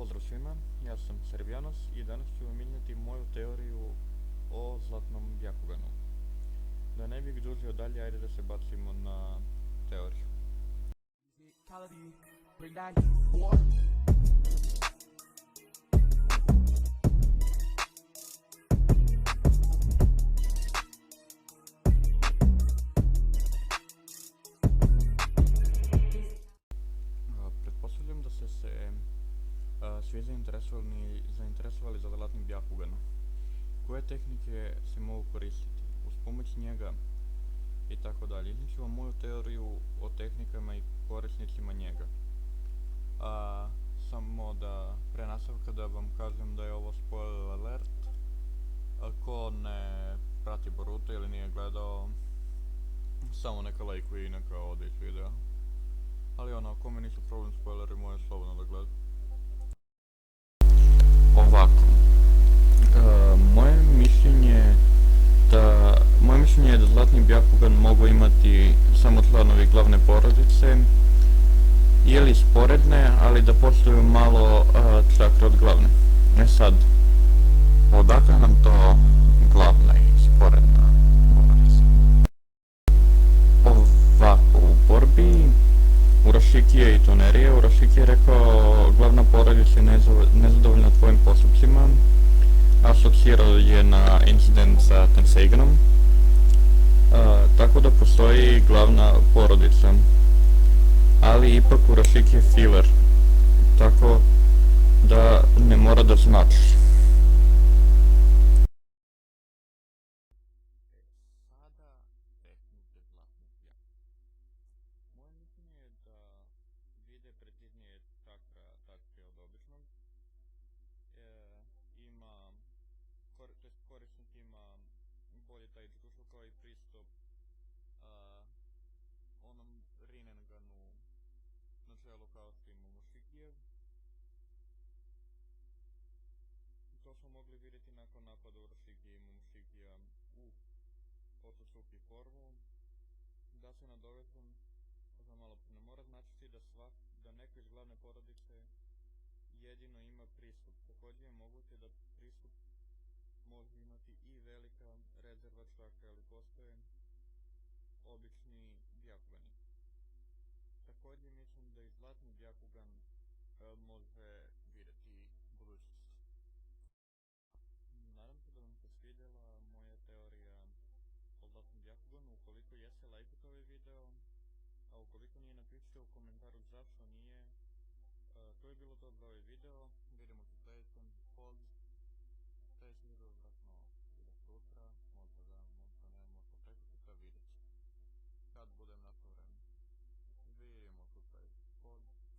Pozdrav svima, ja sam Servijanos i danas ću vam iznijeti moju teoriju o zlatnom Bjakuganu. Da ne bih dužio dalje, ajde da se bacimo na teoriju. Pretpostavljam da ste se svi zainteresovali za zlatni Bjakugan. Koje tehnike se mogu koristiti uz pomoć njega i tako dalje. Iznijet ću vam moju teoriju o tehnikama i korisnicima njega. Samo da pre nastavka da vam kažem da je ovo spoiler alert. Ako ne prati Boruto ili nije gledao, samo neka lajkuje i neka ode iz videa. Ali ako me nisu problem spoileri, može slobodno da gleda. Ovako, moje mišljenje je da zlatni Bjakugan mogu imati samo članovi glavne porodice ili sporedne, ali da postoju malo čakre od glavne. Sad, odakle nam to glavna i sporedna porodica? Ovako, u borbi Urashikije i Tonerije, Urashiki je rekao glavna porodica je nezadovoljna tvojim postupcima, asocirao je na incident sa Tenseiganom, tako da postoji glavna porodica, ali ipak Urashiki je filler, tako da ne mora da znači. Moje mišljenje je da vide preciznije tačke od običnog. Korisnik ima bolje taj društvo kao i pristup onom Rinenganu na čelu kao što ima Mushikijev. To smo mogli vidjeti nakon napada Urashikije i Mushikija u Otsutsuki formu. Da se nadovežem za malo, ne mora značiti da neko iz glavne porodice jedino ima pristup. Također je moguće da pristup može imati i velika rezerva čakra, ali postoje obični Bjakugani. Također mislim da i zlatni Bjakugan može vidjeti budućnost. Nadam se da vam se svidjela moja teorija o zlatnom Bjakuganu. Ukoliko jeste, lajkujte ovaj video, a ukoliko nije, napišite u komentaru zašto nije. To je bilo to za ovaj video.